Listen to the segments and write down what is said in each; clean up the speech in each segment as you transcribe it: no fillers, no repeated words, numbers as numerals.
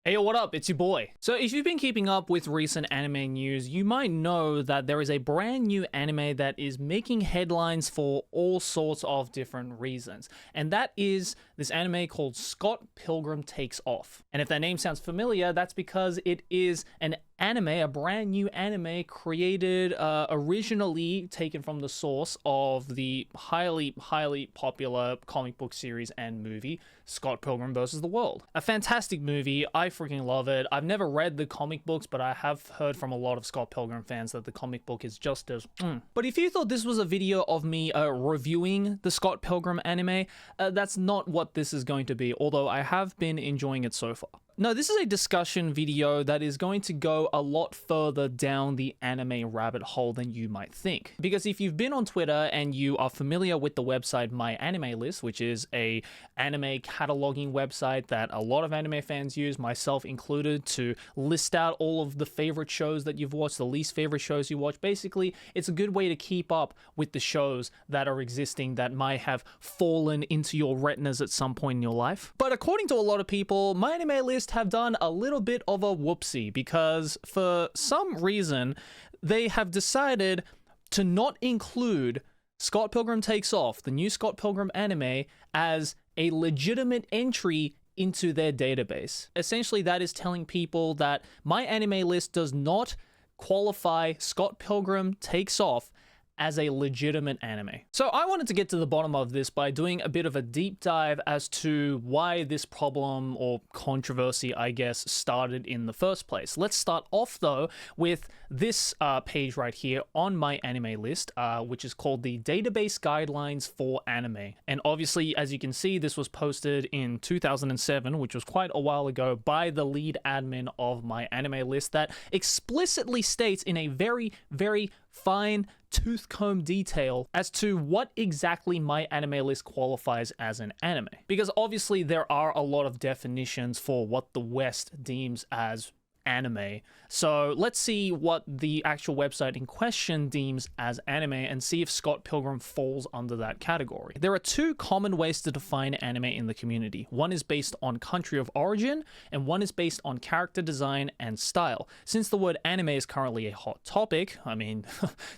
Hey, what up? It's your boy. So if you've been keeping up with recent anime news, you might know that there is a brand new anime that is making headlines for all sorts of different reasons. And that is this anime called Scott Pilgrim Takes Off. And if that name sounds familiar, that's because it is an anime, a brand new anime created originally taken from the source of the highly popular comic book series and movie Scott Pilgrim vs. the World. A fantastic movie. I freaking love it. I've never read the comic books, but I have heard from a lot of Scott Pilgrim fans that the comic book is just as But if you thought this was a video of me reviewing the Scott Pilgrim anime, that's not what this is going to be, although I have been enjoying it so far. No, this is a discussion video that is going to go a lot further down the anime rabbit hole than you might think. Because if you've been on Twitter and you are familiar with the website MyAnimeList, which is a anime cataloging website that a lot of anime fans use, myself included, to list out all of the favorite shows that you've watched, the least favorite shows you watch. Basically, it's a good way to keep up with the shows that are existing that might have fallen into your retinas at some point in your life. But according to a lot of people, MyAnimeList have done a little bit of a whoopsie because for some reason they have decided to not include Scott Pilgrim Takes Off, the new Scott Pilgrim anime, as a legitimate entry into their database. Essentially, that is telling people that MyAnimeList does not qualify Scott Pilgrim Takes Off as a legitimate anime. So I wanted to get to the bottom of this by doing a bit of a deep dive as to why this problem or controversy, I guess, started in the first place. Let's start off though with this page right here on MyAnimeList, which is called the Database Guidelines for Anime. And obviously, as you can see, this was posted in 2007, which was quite a while ago, by the lead admin of MyAnimeList, that explicitly states in a very fine tooth comb detail as to what exactly MyAnimeList qualifies as an anime. Because obviously there are a lot of definitions for what the West deems as anime. So let's see what the actual website in question deems as anime and see if Scott Pilgrim falls under that category. There are two common ways to define anime in the community. One is based on country of origin, and one is based on character design and style. Since the word anime is currently a hot topic, I mean,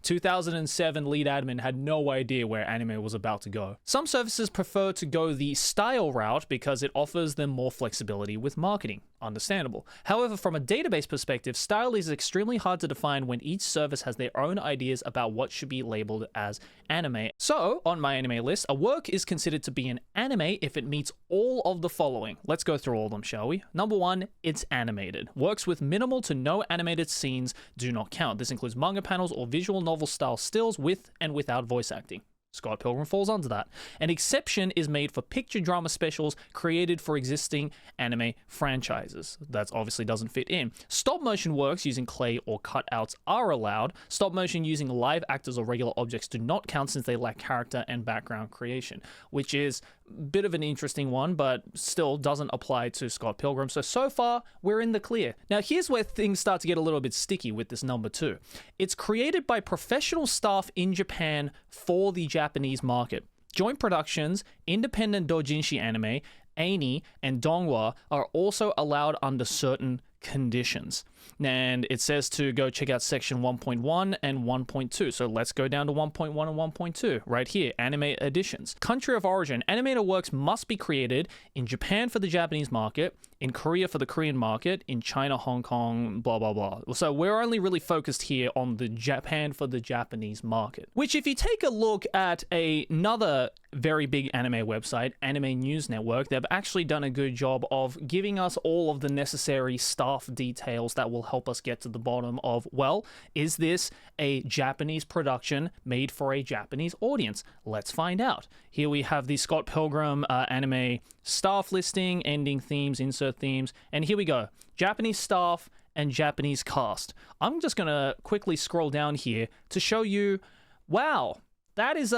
2007 lead admin had no idea where anime was about to go. Some services prefer to go the style route because it offers them more flexibility with marketing. Understandable. However, from a database perspective, style is extremely hard to define when each service has their own ideas about what should be labeled as anime. So, on MyAnimeList, a work is considered to be an anime if it meets all of the following. Let's go through all of them, shall we? Number one, it's animated. Works with minimal to no animated scenes do not count. This includes manga panels or visual novel style stills with and without voice acting. Scott Pilgrim falls under that. An exception is made for picture drama specials created for existing anime franchises. That obviously doesn't fit in. Stop motion works using clay or cutouts are allowed. Stop motion using live actors or regular objects do not count since they lack character and background creation, which is a bit of an interesting one, but still doesn't apply to Scott Pilgrim. So far, we're in the clear. Now, here's where things start to get a little bit sticky with this number two. It's created by professional staff in Japan for the Japanese market. Joint productions, independent doujinshi anime, Ani, and Donghua are also allowed under certain conditions. And it says to go check out section 1.1 and 1.2. So let's go down to 1.1 and 1.2 right here, anime editions. Country of origin, animated works must be created in Japan for the Japanese market, in Korea for the Korean market, in China, Hong Kong, blah, blah, blah. So we're only really focused here on the Japan for the Japanese market, which if you take a look at another very big anime website, Anime News Network, they've actually done a good job of giving us all of the necessary staff details that will help us get to the bottom of, well, is this a Japanese production made for a Japanese audience? Let's find out. Here we have the Scott Pilgrim anime staff listing, ending themes, insert themes, and here we go. Japanese staff and Japanese cast. I'm just gonna quickly scroll down here to show you, wow, that is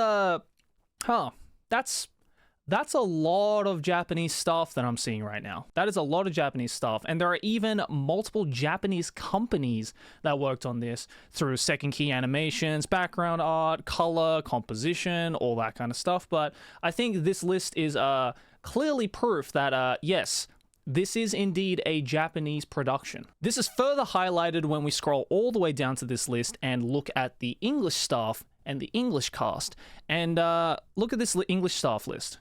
that's a lot of Japanese stuff that I'm seeing right now. That is a lot of Japanese stuff. And there are even multiple Japanese companies that worked on this through Second Key Animations, background art, color, composition, all that kind of stuff. But I think this list is clearly proof that, yes, this is indeed a Japanese production. This is further highlighted when we scroll all the way down to this list and look at the English staff and the English cast. And look at this English staff list.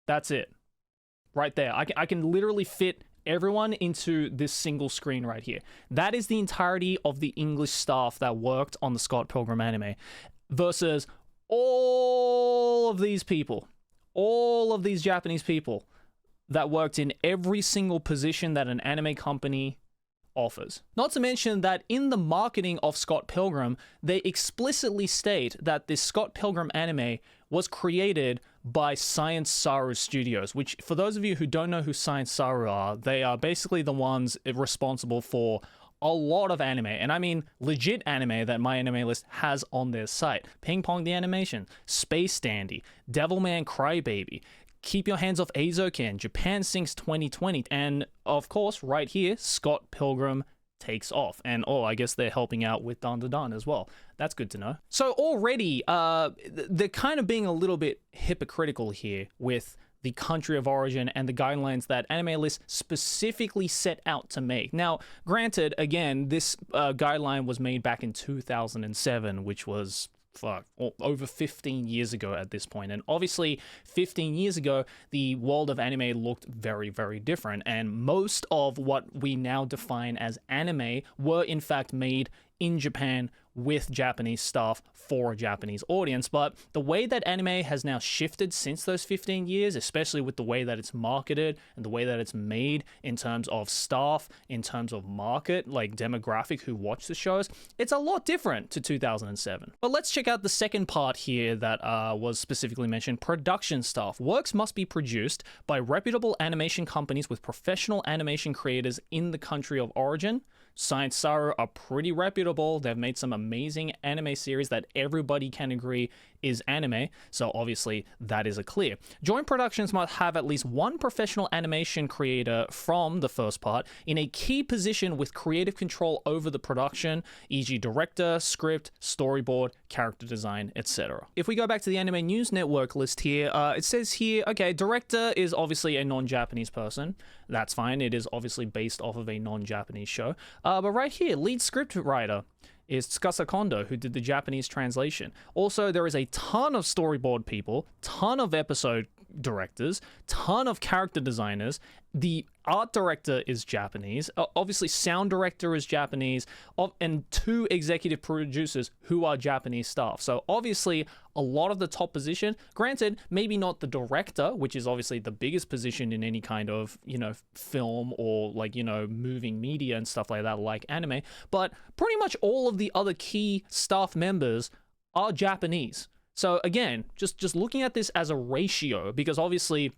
That's it. Right there. I can literally fit everyone into this single screen right here. That is the entirety of the English staff that worked on the Scott Pilgrim anime versus all of these people, all of these Japanese people that worked in every single position that an anime company offers. Not to mention that in the marketing of Scott Pilgrim, they explicitly state that this Scott Pilgrim anime was created by Science Saru Studios, which, for those of you who don't know who Science Saru are, they are basically the ones responsible for a lot of anime, and I mean legit anime that MyAnimeList has on their site. Ping Pong the Animation, Space Dandy, Devilman Crybaby, Keep Your Hands Off Eizouken, Japan Sinks 2020, and of course, right here, Scott Pilgrim Takes Off. And I guess they're helping out with Dan Da Dan as well. That's good to know. So already, they're kind of being a little bit hypocritical here with the country of origin and the guidelines that AnimeList specifically set out to make. Now, granted, again, this guideline was made back in 2007, which was over 15 years ago at this point. And obviously 15 years ago, the world of anime looked very, very different. And most of what we now define as anime were in fact made in Japan with Japanese staff for a Japanese audience. But the way that anime has now shifted since those 15 years, especially with the way that it's marketed and the way that it's made in terms of staff, in terms of market, like demographic who watch the shows, it's a lot different to 2007. But let's check out the second part here that was specifically mentioned, production staff. Works must be produced by reputable animation companies with professional animation creators in the country of origin. Science Saru are pretty reputable. They've made some amazing anime series that everybody can agree is anime, so obviously that is a clear. Joint productions must have at least one professional animation creator from the first part in a key position with creative control over the production, e.g. director, script, storyboard, character design, etc. If we go back to the Anime News Network list here, it says here, okay, director is obviously a non-Japanese person. That's fine. It is obviously based off of a non-Japanese show. But right here, lead script writer is Tsukasa Kondo, who did the Japanese translation. Also, there is a ton of storyboard people, ton of episode directors, ton of character designers. The art director is Japanese. Obviously, sound director is Japanese, and 2 executive producers who are Japanese staff. So obviously, a lot of the top position, granted, maybe not the director, which is obviously the biggest position in any kind of, film or moving media and stuff like that, like anime, but pretty much all of the other key staff members are Japanese. So again, just looking at this as a ratio, because obviously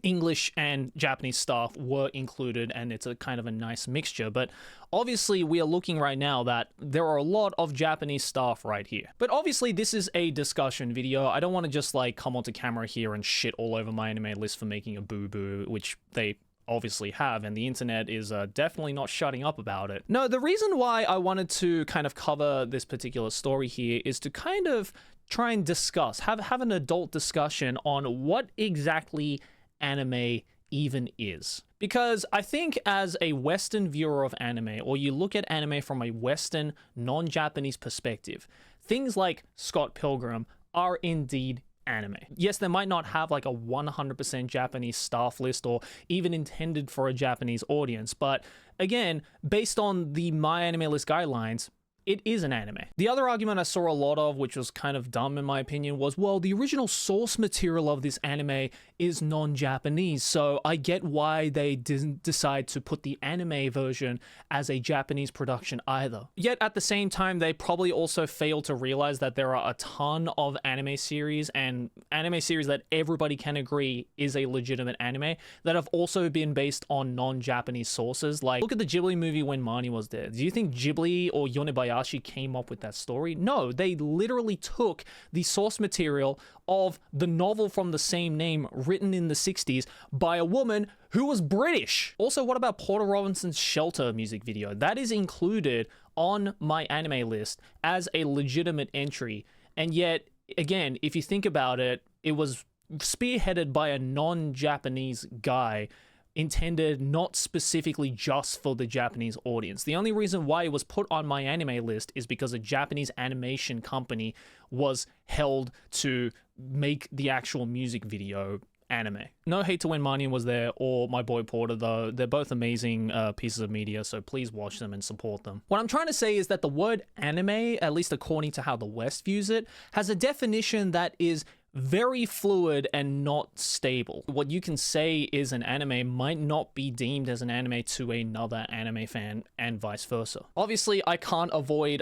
English and Japanese staff were included and it's a kind of a nice mixture, but obviously we are looking right now that there are a lot of Japanese staff right here. But obviously this is a discussion video. I don't want to just come onto camera here and shit all over MyAnimeList for making a boo-boo, which they obviously have, and the internet is definitely not shutting up about it. No, the reason why I wanted to kind of cover this particular story here is to kind of try and discuss, have an adult discussion on what exactly anime even is. Because I think as a Western viewer of anime, or you look at anime from a Western, non-Japanese perspective, things like Scott Pilgrim are indeed anime. Yes, they might not have like a 100% Japanese staff list or even intended for a Japanese audience, but again, based on the MyAnimeList guidelines, it is an anime. The other argument I saw a lot of, which was kind of dumb in my opinion, was, well, the original source material of this anime is non-Japanese, so I get why they didn't decide to put the anime version as a Japanese production either. Yet at the same time, they probably also failed to realize that there are a ton of anime series and anime series that everybody can agree is a legitimate anime that have also been based on non-Japanese sources. Like, look at the Ghibli movie When Marnie Was There. Do you think Ghibli or Yonebayashi came up with that story? No, they literally took the source material of the novel from the same name written in the 60s by a woman who was British. Also, what about Porter Robinson's Shelter music video? That is included on MyAnimeList as a legitimate entry. And yet, again, if you think about it, it was spearheaded by a non-Japanese guy intended not specifically just for the Japanese audience. The only reason why it was put on MyAnimeList is because a Japanese animation company was held to make the actual music video anime. No hate to when Marnian was there or my boy Porter, though. They're both amazing pieces of media, so please watch them and support them. What I'm trying to say is that the word anime, at least according to how the West views it, has a definition that is very fluid and not stable. What you can say is an anime might not be deemed as an anime to another anime fan, and vice versa. Obviously, I can't avoid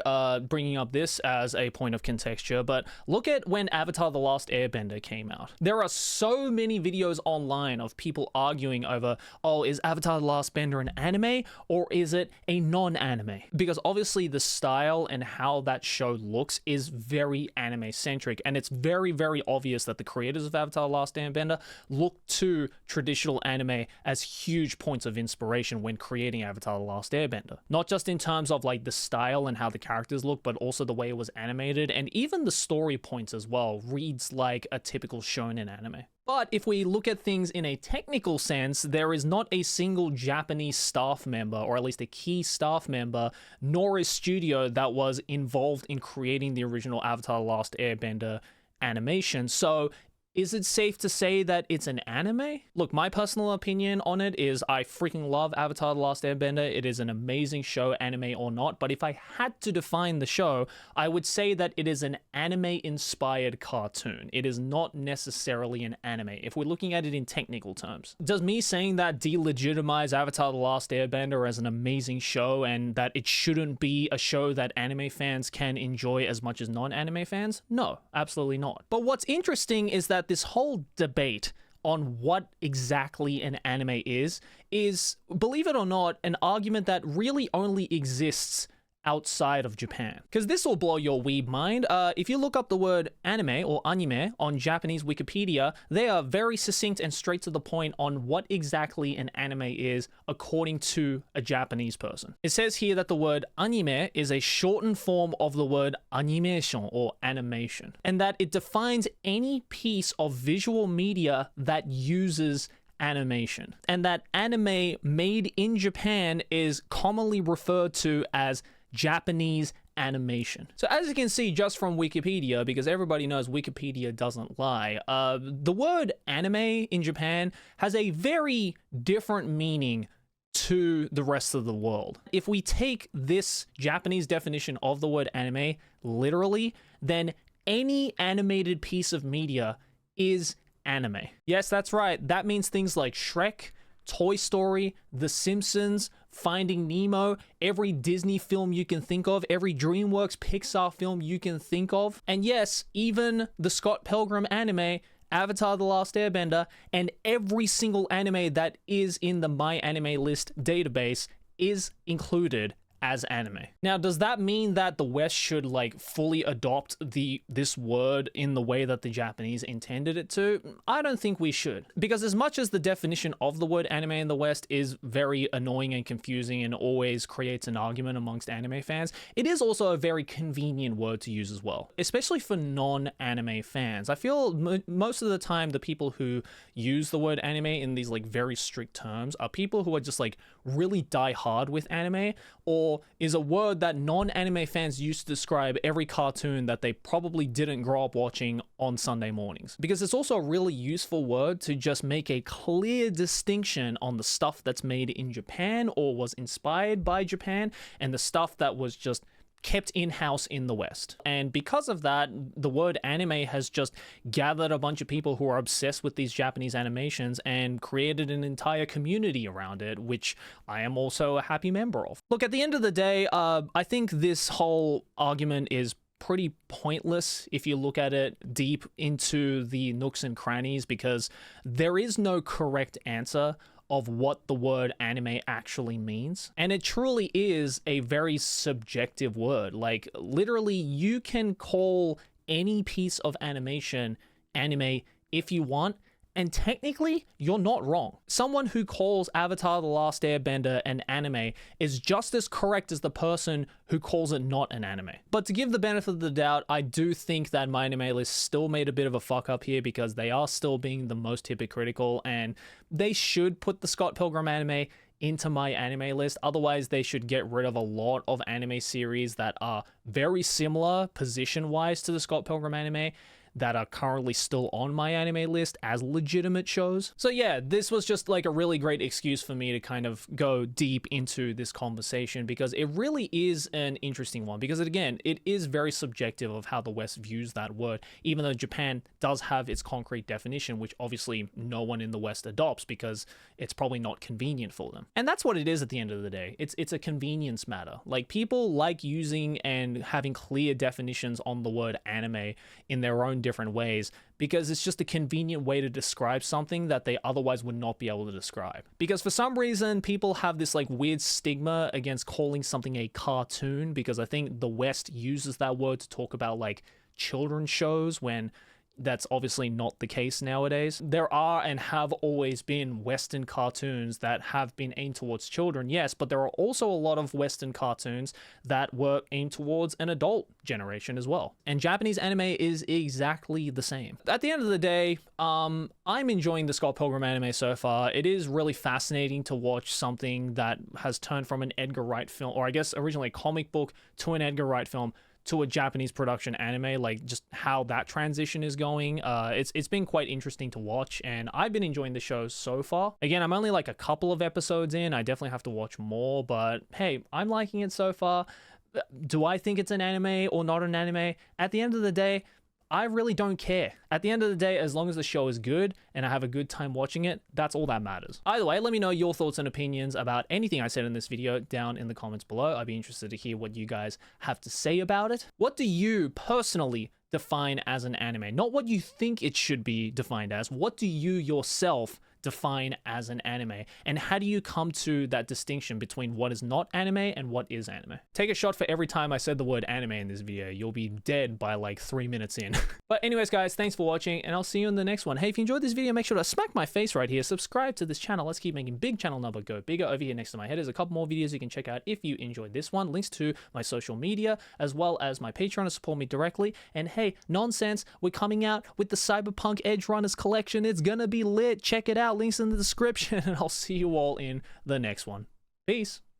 bringing up this as a point of contexture, but look at when Avatar: The Last Airbender came out. There are so many videos online of people arguing over, oh, is Avatar: The Last Airbender an anime or is it a non-anime? Because obviously the style and how that show looks is very anime-centric, and it's very, very obvious that the creators of Avatar: The Last Airbender look to traditional anime as huge points of inspiration when creating Avatar: The Last Airbender. Not just in terms of like the style and how the characters look, but also the way it was animated, and even the story points as well reads like a typical shonen anime. But if we look at things in a technical sense, there is not a single Japanese staff member, or at least a key staff member, nor a studio that was involved in creating the original Avatar: The Last Airbender animation. So is it safe to say that it's an anime? Look, my personal opinion on it is I freaking love Avatar: The Last Airbender. It is an amazing show, anime or not. But if I had to define the show, I would say that it is an anime-inspired cartoon. It is not necessarily an anime, if we're looking at it in technical terms. Does me saying that delegitimize Avatar: The Last Airbender as an amazing show and that it shouldn't be a show that anime fans can enjoy as much as non-anime fans? No, absolutely not. But what's interesting is that this whole debate on what exactly an anime is, believe it or not, an argument that really only exists outside of Japan. Because this will blow your weeb mind. If you look up the word anime or anime on Japanese Wikipedia, they are very succinct and straight to the point on what exactly an anime is according to a Japanese person. It says here that the word anime is a shortened form of the word animation or animation, and that it defines any piece of visual media that uses animation, and that anime made in Japan is commonly referred to as Japanese animation. So as you can see just from Wikipedia, because everybody knows Wikipedia doesn't lie, the word anime in Japan has a very different meaning to the rest of the world. If we take this Japanese definition of the word anime literally, then any animated piece of media is anime. Yes, that's right. That means things like Shrek, Toy Story, The Simpsons, Finding Nemo, every Disney film you can think of, every DreamWorks Pixar film you can think of. And yes, even the Scott Pilgrim anime, Avatar: The Last Airbender, and every single anime that is in the MyAnimeList database is included as anime. Now, does that mean that the West should like fully adopt this word in the way that the Japanese intended it to? I don't think we should. Because as much as the definition of the word anime in the West is very annoying and confusing and always creates an argument amongst anime fans, it is also a very convenient word to use as well, especially for non-anime fans. I feel most of the time the people who use the word anime in these like very strict terms are people who are just like really die hard with anime, or is a word that non-anime fans use to describe every cartoon that they probably didn't grow up watching on Sunday mornings. Because it's also a really useful word to just make a clear distinction on the stuff that's made in Japan or was inspired by Japan and the stuff that was just kept in-house in the West. And because of that, the word anime has just gathered a bunch of people who are obsessed with these Japanese animations and created an entire community around it, which I am also a happy member of. Look, at the end of the day, I think this whole argument is pretty pointless if you look at it deep into the nooks and crannies, because there is no correct answer of what the word anime actually means. And it truly is a very subjective word. Like, literally, you can call any piece of animation anime if you want, And technically, you're not wrong. Someone who calls Avatar The Last Airbender an anime is just as correct as the person who calls it not an anime. But to give the benefit of the doubt, I do think that MyAnimeList still made a bit of a fuck up here because they are still being the most hypocritical, and they should put the Scott Pilgrim anime into MyAnimeList. Otherwise, they should get rid of a lot of anime series that are very similar position-wise to the Scott Pilgrim anime that are currently still on MyAnimeList as legitimate shows. So yeah, this was just like a really great excuse for me to kind of go deep into this conversation, because it really is an interesting one, because again, it is very subjective of how the West views that word, even though Japan does have its concrete definition, which obviously no one in the West adopts because it's probably not convenient for them. And that's what it is at the end of the day. It's a convenience matter. Like, people like using and having clear definitions on the word anime in their own different ways because it's just a convenient way to describe something that they otherwise would not be able to describe. Because for some reason, people have this like weird stigma against calling something a cartoon, because I think the West uses that word to talk about like children's shows when that's obviously not the case nowadays. There are and have always been Western cartoons that have been aimed towards children, yes, but there are also a lot of Western cartoons that were aimed towards an adult generation as well. And Japanese anime is exactly the same. At the end of the day, I'm enjoying the Scott Pilgrim anime so far. It is really fascinating to watch something that has turned from an Edgar Wright film, or I guess originally a comic book, to an Edgar Wright film, to a Japanese production anime, like just how that transition is going. It's been quite interesting to watch, and I've been enjoying the show so far. Again, I'm only like a couple of episodes in. I definitely have to watch more, but hey, I'm liking it so far. Do I think it's an anime or not an anime? At the end of the day, I really don't care. At the end of the day, as long as the show is good and I have a good time watching it, that's all that matters. Either way, let me know your thoughts and opinions about anything I said in this video down in the comments below. I'd be interested to hear what you guys have to say about it. What do you personally define as an anime? Not what you think it should be defined as. What do you yourself define as an anime? And how do you come to that distinction between what is not anime and what is anime? Take a shot for every time I said the word anime in this video. You'll be dead by like 3 minutes in. But anyways, guys, thanks for watching, and I'll see you in the next one. Hey, if you enjoyed this video, make sure to smack my face right here. Subscribe to this channel. Let's keep making big channel number go bigger. Over here next to my head, there's a couple more videos you can check out if you enjoyed this one. Links to my social media, as well as my Patreon to support me directly. And hey, nonsense, we're coming out with the Cyberpunk Edge Runners collection. It's gonna be lit. Check it out. Links in the description, and I'll see you all in the next one. Peace.